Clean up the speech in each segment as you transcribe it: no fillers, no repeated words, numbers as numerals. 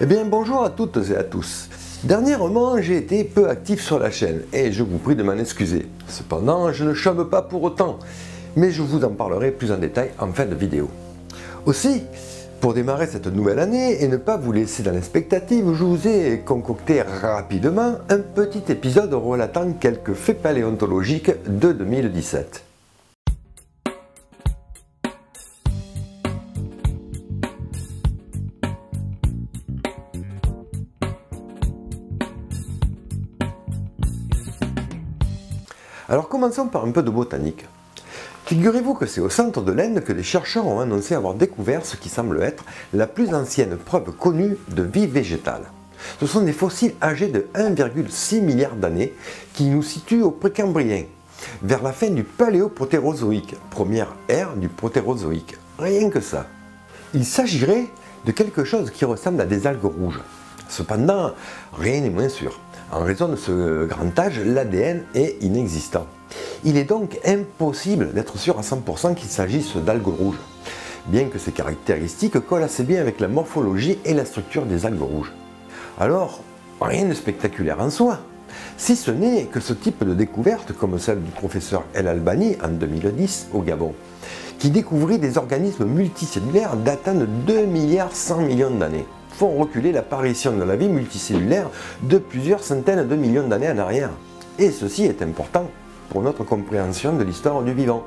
Eh bien bonjour à toutes et à tous. Dernièrement j'ai été peu actif sur la chaîne et je vous prie de m'en excuser. Cependant je ne chôme pas pour autant, mais je vous en parlerai plus en détail en fin de vidéo. Aussi, pour démarrer cette nouvelle année et ne pas vous laisser dans l'expectative, je vous ai concocté rapidement un petit épisode relatant quelques faits paléontologiques de 2017. Alors commençons par un peu de botanique. Figurez-vous que c'est au centre de l'Inde que des chercheurs ont annoncé avoir découvert ce qui semble être la plus ancienne preuve connue de vie végétale. Ce sont des fossiles âgés de 1,6 milliard d'années qui nous situent au Précambrien, vers la fin du Paléoprotérozoïque, première ère du Protérozoïque. Rien que ça. Il s'agirait de quelque chose qui ressemble à des algues rouges. Cependant, rien n'est moins sûr. En raison de ce grand âge, l'ADN est inexistant. Il est donc impossible d'être sûr à 100% qu'il s'agisse d'algues rouges, bien que ces caractéristiques collent assez bien avec la morphologie et la structure des algues rouges. Alors, rien de spectaculaire en soi, si ce n'est que ce type de découverte, comme celle du professeur El Albani en 2010 au Gabon, qui découvrit des organismes multicellulaires datant de 2,1 milliards d'années, font reculer l'apparition de la vie multicellulaire de plusieurs centaines de millions d'années en arrière. Et ceci est important pour notre compréhension de l'histoire du vivant.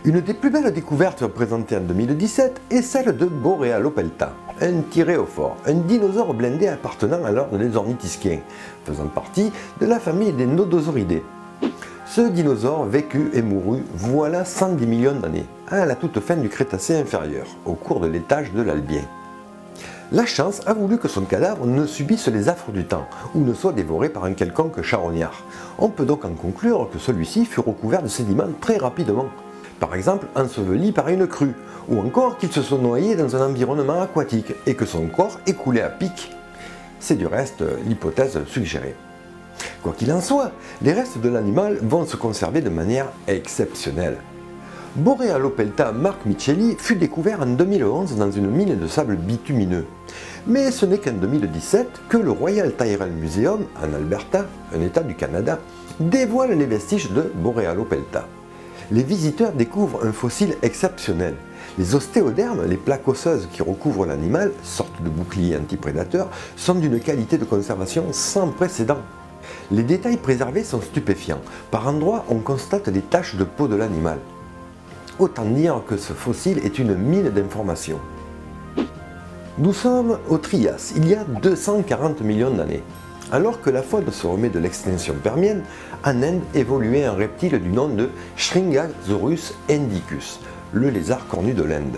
Une des plus belles découvertes présentées en 2017 est celle de Borealopelta, un thyréophore, un dinosaure blindé appartenant à l'ordre des ornithischiens, faisant partie de la famille des nodosauridés. Ce dinosaure vécut et mourut voilà 110 millions d'années, à la toute fin du Crétacé inférieur, au cours de l'étage de l'Albien. La chance a voulu que son cadavre ne subisse les affres du temps, ou ne soit dévoré par un quelconque charognard. On peut donc en conclure que celui-ci fut recouvert de sédiments très rapidement, par exemple enseveli par une crue, ou encore qu'il se soit noyé dans un environnement aquatique, et que son corps ait coulé à pic. C'est du reste l'hypothèse suggérée. Quoi qu'il en soit, les restes de l'animal vont se conserver de manière exceptionnelle. Borealopelta Mark Micheli fut découvert en 2011 dans une mine de sable bitumineux. Mais ce n'est qu'en 2017 que le Royal Tyrrell Museum, en Alberta, un état du Canada, dévoile les vestiges de Borealopelta. Les visiteurs découvrent un fossile exceptionnel. Les ostéodermes, les plaques osseuses qui recouvrent l'animal, sorte de bouclier antiprédateur, sont d'une qualité de conservation sans précédent. Les détails préservés sont stupéfiants. Par endroits, on constate des taches de peau de l'animal. Autant dire que ce fossile est une mine d'informations. Nous sommes au Trias, il y a 240 millions d'années. Alors que la faune se remet de l'extinction permienne, en Inde évoluait un reptile du nom de Shringasaurus indicus, le lézard cornu de l'Inde.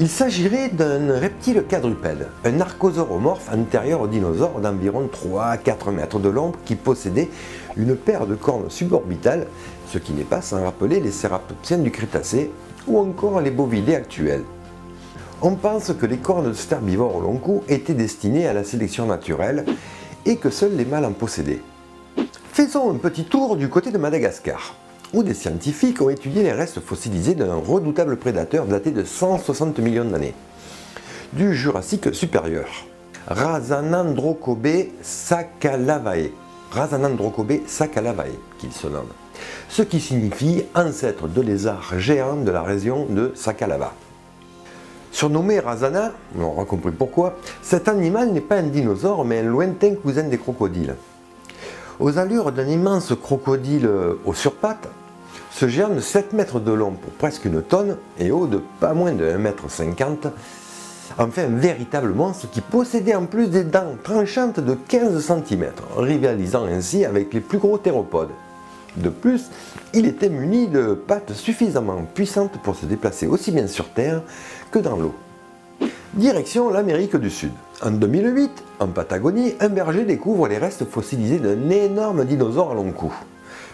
Il s'agirait d'un reptile quadrupède, un archosauromorphe antérieur aux dinosaures d'environ 3 à 4 mètres de long qui possédait une paire de cornes suborbitales, ce qui n'est pas sans rappeler les cératopsiens du Crétacé ou encore les bovidés actuels. On pense que les cornes de cet herbivore au long cou étaient destinées à la sélection naturelle et que seuls les mâles en possédaient. Faisons un petit tour du côté de Madagascar, où des scientifiques ont étudié les restes fossilisés d'un redoutable prédateur daté de 160 millions d'années, du Jurassique supérieur, Razanandrocobe sakalavae, qu'il se nomme, ce qui signifie ancêtre de lézards géants de la région de Sakalava. Surnommé Razana, on aura compris pourquoi, cet animal n'est pas un dinosaure mais un lointain cousin des crocodiles. Aux allures d'un immense crocodile aux surpattes, ce géant de 7 mètres de long pour presque une tonne et haut de pas moins de 1,50 m, en fait un véritable monstre qui possédait en plus des dents tranchantes de 15 cm, rivalisant ainsi avec les plus gros théropodes. De plus, il était muni de pattes suffisamment puissantes pour se déplacer aussi bien sur Terre que dans l'eau. Direction l'Amérique du Sud. En 2008, en Patagonie, un berger découvre les restes fossilisés d'un énorme dinosaure à long cou,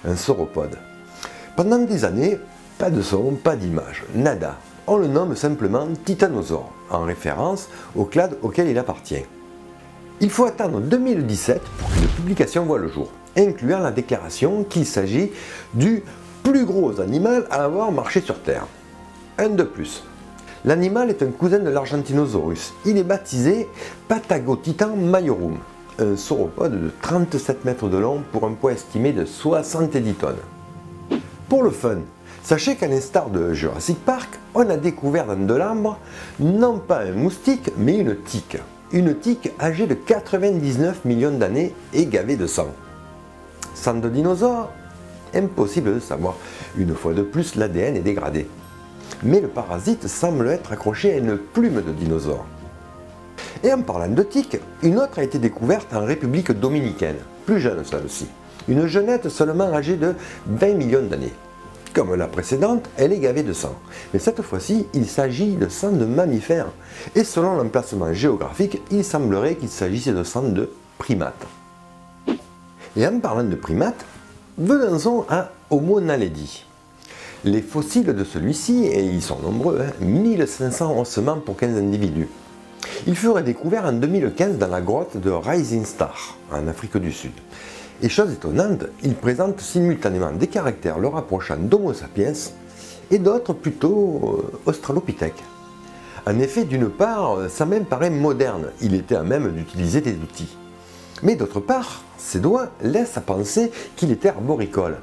un sauropode. Pendant des années, pas de son, pas d'image, nada. On le nomme simplement titanosaure, en référence au clade auquel il appartient. Il faut attendre 2017 pour qu'une publication voie le jour, incluant la déclaration qu'il s'agit du plus gros animal à avoir marché sur Terre. Un de plus. L'animal est un cousin de l'Argentinosaurus. Il est baptisé Patagotitan majorum, un sauropode de 37 mètres de long pour un poids estimé de 70 tonnes. Pour le fun, sachez qu'à l'instar de Jurassic Park, on a découvert dans de l'ambre non pas un moustique, mais une tique. Une tique âgée de 99 millions d'années et gavée de sang. Sang de dinosaure? Impossible de savoir. Une fois de plus, l'ADN est dégradé. Mais le parasite semble être accroché à une plume de dinosaure. Et en parlant de tique, une autre a été découverte en République dominicaine, plus jeune celle-ci. Une jeunette seulement âgée de 20 millions d'années. Comme la précédente, elle est gavée de sang. Mais cette fois-ci, il s'agit de sang de mammifères. Et selon l'emplacement géographique, il semblerait qu'il s'agisse de sang de primates. Et en parlant de primates, venons-en à Homo naledi. Les fossiles de celui-ci, et ils sont nombreux, 1500 ossements pour 15 individus. Ils furent découverts en 2015 dans la grotte de Rising Star, en Afrique du Sud. Et chose étonnante, ils présentent simultanément des caractères le rapprochant d'Homo sapiens et d'autres plutôt australopithèques. En effet, d'une part, sa main paraît moderne, il était à même d'utiliser des outils. Mais d'autre part, ses doigts laissent à penser qu'il était arboricole.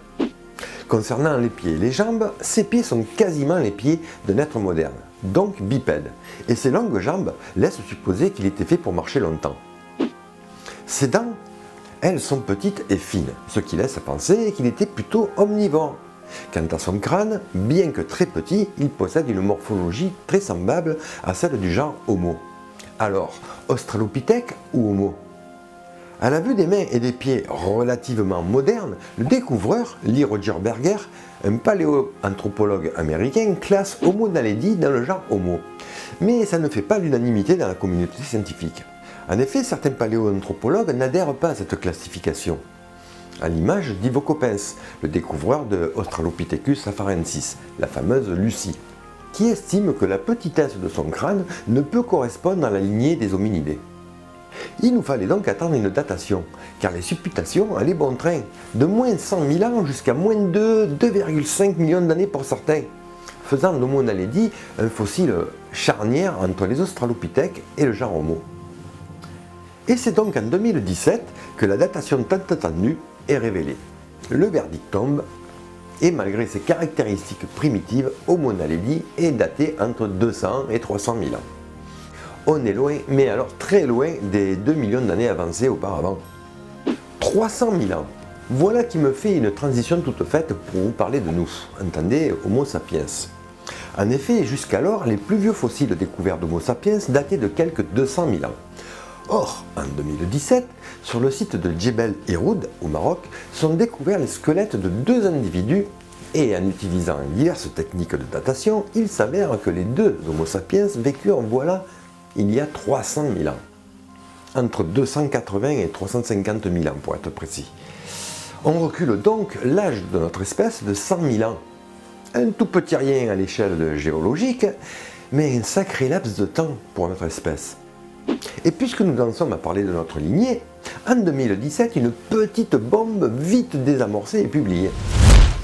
Concernant les pieds et les jambes, ses pieds sont quasiment les pieds d'un être moderne, donc bipède, et ses longues jambes laissent supposer qu'il était fait pour marcher longtemps. Ses dents, elles sont petites et fines, ce qui laisse penser qu'il était plutôt omnivore. Quant à son crâne, bien que très petit, il possède une morphologie très semblable à celle du genre Homo. Alors, Australopithèque ou Homo? À la vue des mains et des pieds relativement modernes, le découvreur, Lee Rogerberger, un paléoanthropologue américain, classe Homo naledi dans le genre Homo. Mais ça ne fait pas l'unanimité dans la communauté scientifique. En effet, certains paléoanthropologues n'adhèrent pas à cette classification. À l'image d'Ivo Coppens, le découvreur de Australopithecus afarensis, la fameuse Lucie, qui estime que la petitesse de son crâne ne peut correspondre à la lignée des hominidés. Il nous fallait donc attendre une datation, car les supputations allaient bon train, de moins 100 000 ans jusqu'à moins 2,5 millions d'années pour certains, faisant d'Homo naledi un fossile charnière entre les australopithèques et le genre Homo. Et c'est donc en 2017 que la datation tant attendue est révélée. Le verdict tombe, et malgré ses caractéristiques primitives, Homo naledi est daté entre 200 et 300 000 ans. On est loin, mais alors très loin des 2 millions d'années avancées auparavant. 300 000 ans. Voilà qui me fait une transition toute faite pour vous parler de nous. Entendez, Homo sapiens. En effet, jusqu'alors, les plus vieux fossiles découverts d'Homo sapiens dataient de quelques 200 000 ans. Or, en 2017, sur le site de Djebel Irhoud, au Maroc, sont découverts les squelettes de 2 individus et en utilisant diverses techniques de datation, il s'avère que les 2 Homo sapiens vécurent, voilà, il y a 300 000 ans. Entre 280 et 350 000 ans pour être précis. On recule donc l'âge de notre espèce de 100 000 ans. Un tout petit rien à l'échelle géologique, mais un sacré laps de temps pour notre espèce. Et puisque nous en sommes à parler de notre lignée, en 2017, une petite bombe vite désamorcée est publiée.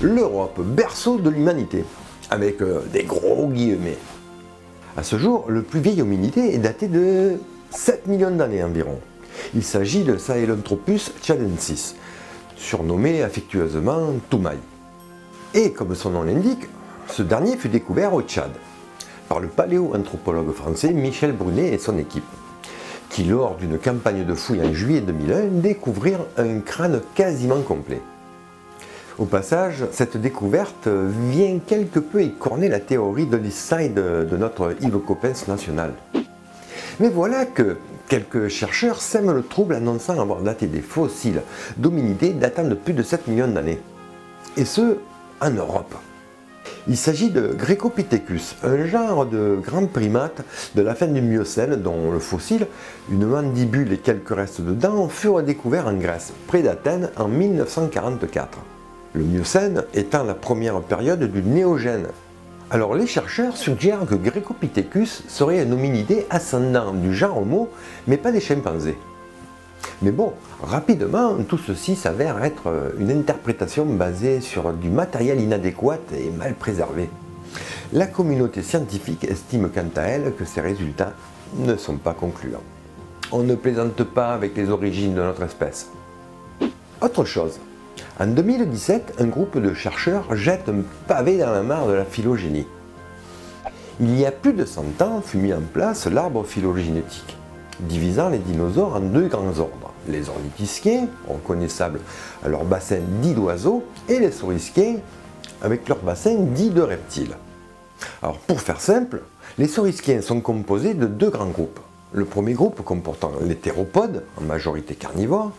L'Europe, berceau de l'humanité, avec des gros guillemets. À ce jour, le plus vieil hominidé est daté de 7 millions d'années environ. Il s'agit de Sahelanthropus tchadensis, surnommé affectueusement Toumaï. Et comme son nom l'indique, ce dernier fut découvert au Tchad, par le paléoanthropologue français Michel Brunet et son équipe, qui lors d'une campagne de fouilles en juillet 2001 découvrirent un crâne quasiment complet. Au passage, cette découverte vient quelque peu écorner la théorie de l'East Side de notre Ivo Coppens national. Mais voilà que quelques chercheurs sèment le trouble annonçant avoir daté des fossiles d'hominidés datant de plus de 7 millions d'années. Et ce, en Europe. Il s'agit de Grecopithecus, un genre de grand primate de la fin du Miocène dont le fossile, une mandibule et quelques restes de dents furent découverts en Grèce, près d'Athènes en 1944. Le Miocène étant la première période du Néogène. Alors les chercheurs suggèrent que Grecopithecus serait un hominidé ascendant du genre Homo, mais pas des chimpanzés. Mais bon, rapidement, tout ceci s'avère être une interprétation basée sur du matériel inadéquat et mal préservé. La communauté scientifique estime quant à elle que ces résultats ne sont pas concluants. On ne plaisante pas avec les origines de notre espèce. Autre chose, en 2017, un groupe de chercheurs jette un pavé dans la mare de la phylogénie. Il y a plus de 100 ans fut mis en place l'arbre phylogénétique, divisant les dinosaures en deux grands ordres, les ornithischiens, reconnaissables à leur bassin dit d'oiseaux, et les saurischiens, avec leur bassin dit de reptiles. Alors pour faire simple, les saurischiens sont composés de deux grands groupes. Le premier groupe comportant les théropodes, en majorité carnivores,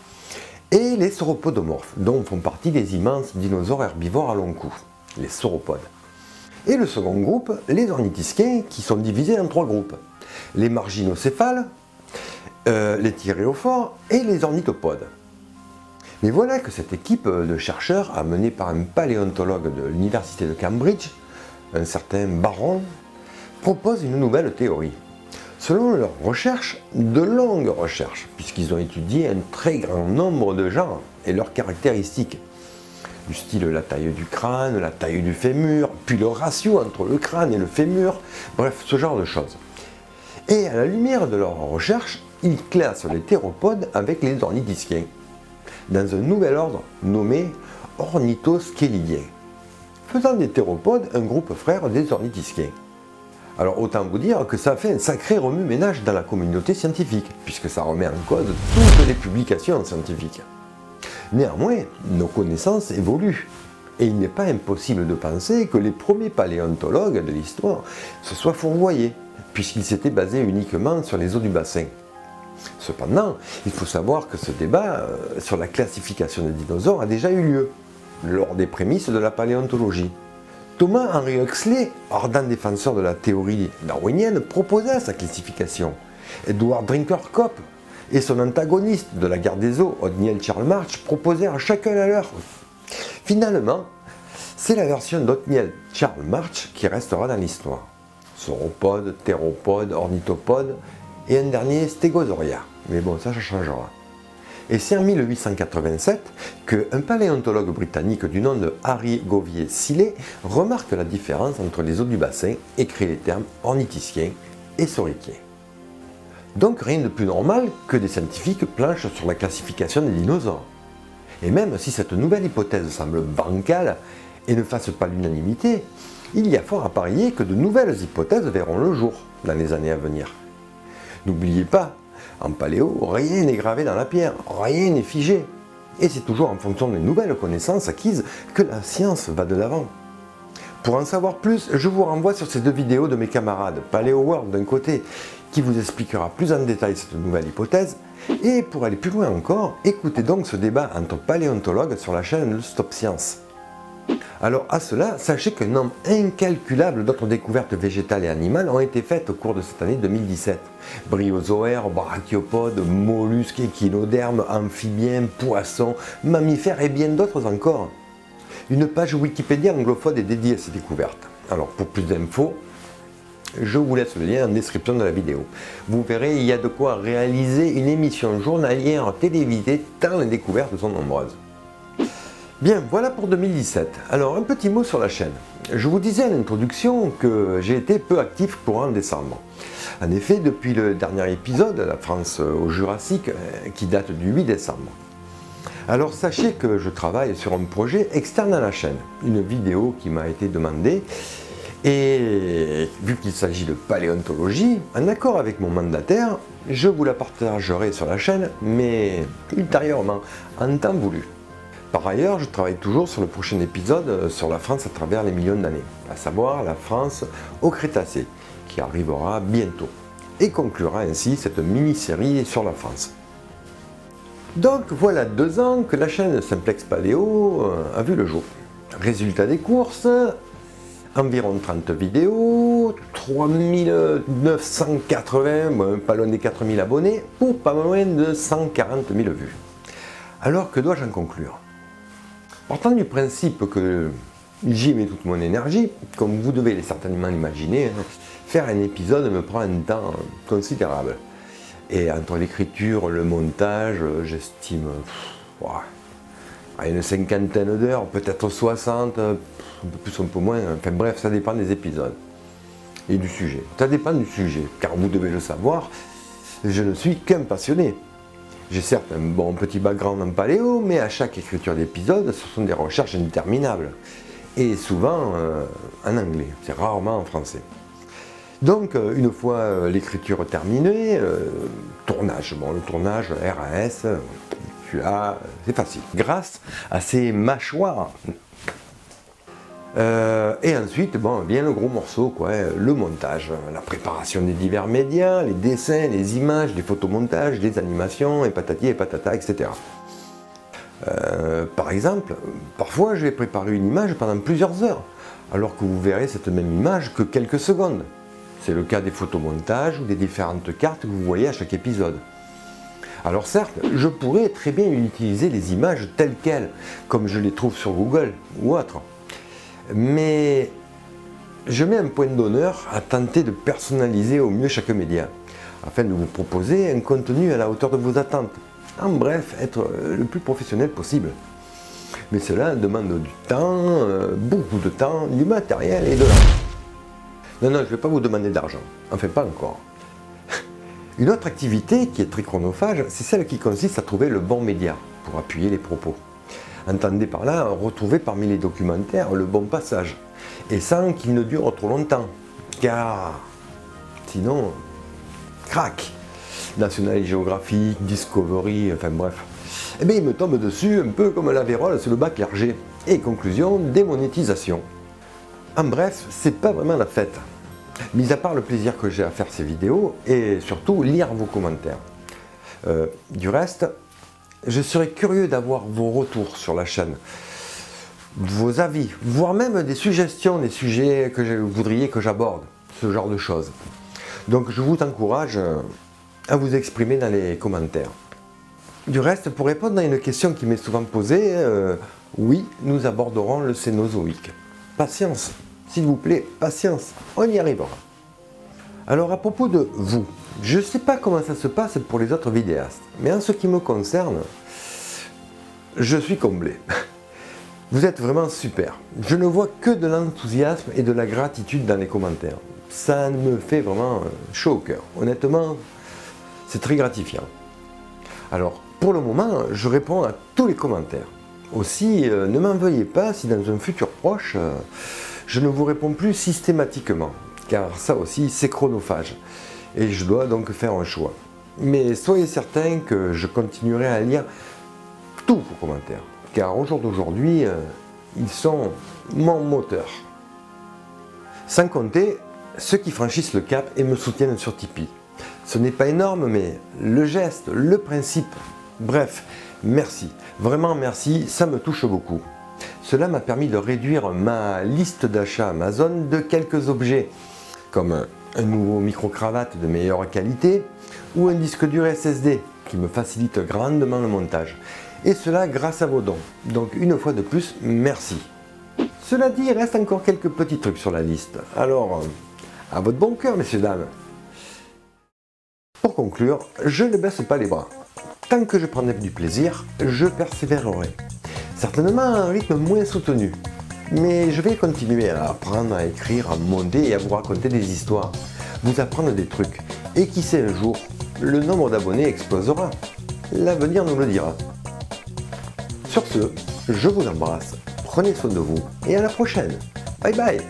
et les sauropodomorphes, dont font partie les immenses dinosaures herbivores à long cou, les sauropodes. Et le second groupe, les ornithischiens, qui sont divisés en trois groupes, les marginocéphales, les thyréophores et les ornithopodes. Mais voilà que cette équipe de chercheurs, amenée par un paléontologue de l'université de Cambridge, un certain Baron, propose une nouvelle théorie. Selon leurs recherches, de longues recherches, puisqu'ils ont étudié un très grand nombre de genres et leurs caractéristiques, du style la taille du crâne, la taille du fémur, puis le ratio entre le crâne et le fémur, bref, ce genre de choses. Et à la lumière de leurs recherches, ils classent les théropodes avec les ornithischiens, dans un nouvel ordre nommé Ornithoschélidiens, faisant des théropodes un groupe frère des ornithischiens. Alors autant vous dire que ça fait un sacré remue-ménage dans la communauté scientifique, puisque ça remet en cause toutes les publications scientifiques. Néanmoins, nos connaissances évoluent, et il n'est pas impossible de penser que les premiers paléontologues de l'histoire se soient fourvoyés, puisqu'ils s'étaient basés uniquement sur les eaux du bassin. Cependant, il faut savoir que ce débat sur la classification des dinosaures a déjà eu lieu, lors des prémices de la paléontologie. Thomas Henry Huxley, ardent défenseur de la théorie darwinienne, proposait sa classification. Edward Drinker Cope et son antagoniste de la guerre des eaux, Othniel Charles Marsh, proposèrent chacun la leur. Finalement, c'est la version d'Othniel Charles Marsh qui restera dans l'histoire. Sauropodes, théropodes, ornithopodes et un dernier Stegosauria. Mais bon, ça changera. Et c'est en 1887 qu'un paléontologue britannique du nom de Harry Govier-Sillet remarque la différence entre les eaux du bassin et crée les termes ornithischiens et saurichiens. Donc rien de plus normal que des scientifiques planchent sur la classification des dinosaures. Et même si cette nouvelle hypothèse semble bancale et ne fasse pas l'unanimité, il y a fort à parier que de nouvelles hypothèses verront le jour dans les années à venir. N'oubliez pas, en paléo, rien n'est gravé dans la pierre, rien n'est figé. Et c'est toujours en fonction des nouvelles connaissances acquises que la science va de l'avant. Pour en savoir plus, je vous renvoie sur ces deux vidéos de mes camarades, Paléo World d'un côté, qui vous expliquera plus en détail cette nouvelle hypothèse, et pour aller plus loin encore, écoutez donc ce débat entre paléontologues sur la chaîne de Stop Science. Alors à cela, sachez qu'un nombre incalculable d'autres découvertes végétales et animales ont été faites au cours de cette année 2017. Bryozoaires, brachiopodes, mollusques, échinodermes, amphibiens, poissons, mammifères et bien d'autres encore. Une page Wikipédia anglophone est dédiée à ces découvertes. Alors pour plus d'infos, je vous laisse le lien en description de la vidéo. Vous verrez, il y a de quoi réaliser une émission journalière télévisée tant les découvertes sont nombreuses. Bien, voilà pour 2017. Alors, un petit mot sur la chaîne. Je vous disais à l'introduction que j'ai été peu actif courant décembre. En effet, depuis le dernier épisode, La France au Jurassique, qui date du 8 décembre. Alors, sachez que je travaille sur un projet externe à la chaîne, une vidéo qui m'a été demandée, et vu qu'il s'agit de paléontologie, en accord avec mon mandataire, je vous la partagerai sur la chaîne, mais ultérieurement, en temps voulu. Par ailleurs, je travaille toujours sur le prochain épisode sur la France à travers les millions d'années, à savoir la France au Crétacé, qui arrivera bientôt, et conclura ainsi cette mini-série sur la France. Donc voilà 2 ans que la chaîne Simplex Paléo a vu le jour. Résultat des courses, environ 30 vidéos, 3980, pas loin des 4000 abonnés, ou pas loin de 140 000 vues. Alors que dois-je en conclure ? Partant du principe que j'y mets toute mon énergie, comme vous devez certainement l'imaginer, faire un épisode me prend un temps considérable. Et entre l'écriture, le montage, j'estime à une cinquantaine d'heures, peut-être 60, un peu plus, un peu moins, enfin bref, ça dépend des épisodes et du sujet. Ça dépend du sujet, car vous devez le savoir, je ne suis qu'un passionné. J'ai certes un bon petit background en paléo, mais à chaque écriture d'épisode, ce sont des recherches interminables. Et souvent en anglais, c'est rarement en français. Donc, une fois l'écriture terminée, tournage. Bon, le tournage, RAS, celui-là, c'est facile. Grâce à ces mâchoires. Et ensuite, bon, vient le gros morceau, quoi, le montage, la préparation des divers médias, les dessins, les images, les photomontages, les animations, et patati et patata, etc. Par exemple, parfois je vais préparer une image pendant plusieurs heures, alors que vous verrez cette même image que quelques secondes. C'est le cas des photomontages ou des différentes cartes que vous voyez à chaque épisode. Alors certes, je pourrais très bien utiliser les images telles quelles, comme je les trouve sur Google ou autre. Mais je mets un point d'honneur à tenter de personnaliser au mieux chaque média, afin de vous proposer un contenu à la hauteur de vos attentes. En bref, être le plus professionnel possible. Mais cela demande du temps, beaucoup de temps, du matériel et de l'argent. Non, je ne vais pas vous demander d'argent. Enfin, pas encore. Une autre activité qui est très chronophage, c'est celle qui consiste à trouver le bon média pour appuyer les propos. Entendez par là, retrouver parmi les documentaires le bon passage. Et sans qu'il ne dure trop longtemps. Car sinon, crac. National Geographic, Discovery, enfin bref. Eh bien, il me tombe dessus un peu comme la vérole sur le bas clergé. Et conclusion, démonétisation. En bref, c'est pas vraiment la fête. Mis à part le plaisir que j'ai à faire ces vidéos, et surtout lire vos commentaires. Du reste, je serais curieux d'avoir vos retours sur la chaîne, vos avis, voire même des suggestions, des sujets que vous voudriez que j'aborde, ce genre de choses. Donc je vous encourage à vous exprimer dans les commentaires. Du reste, pour répondre à une question qui m'est souvent posée, oui, nous aborderons le Cénozoïque. Patience, s'il vous plaît, patience, on y arrivera. Alors à propos de vous, je ne sais pas comment ça se passe pour les autres vidéastes, mais en ce qui me concerne, je suis comblé. Vous êtes vraiment super. Je ne vois que de l'enthousiasme et de la gratitude dans les commentaires. Ça me fait vraiment chaud au cœur. Honnêtement, c'est très gratifiant. Alors, pour le moment, je réponds à tous les commentaires. Aussi, ne m'en veuillez pas si dans un futur proche, je ne vous réponds plus systématiquement, car ça aussi, c'est chronophage. Et je dois donc faire un choix. Mais soyez certains que je continuerai à lire tous vos commentaires, car au jour d'aujourd'hui, ils sont mon moteur. Sans compter ceux qui franchissent le cap et me soutiennent sur Tipeee. Ce n'est pas énorme, mais le geste, le principe, bref, merci, vraiment merci, ça me touche beaucoup. Cela m'a permis de réduire ma liste d'achat Amazon de quelques objets, comme un nouveau micro-cravate de meilleure qualité ou un disque dur SSD qui me facilite grandement le montage. Et cela grâce à vos dons. Donc une fois de plus, merci. Cela dit, il reste encore quelques petits trucs sur la liste. Alors, à votre bon cœur, messieurs, dames. Pour conclure, je ne baisse pas les bras. Tant que je prendrai du plaisir, je persévérerai. Certainement à un rythme moins soutenu. Mais je vais continuer à apprendre, à écrire, à monter et à vous raconter des histoires. Vous apprendre des trucs. Et qui sait un jour, le nombre d'abonnés explosera. L'avenir nous le dira. Sur ce, je vous embrasse, prenez soin de vous et à la prochaine. Bye bye.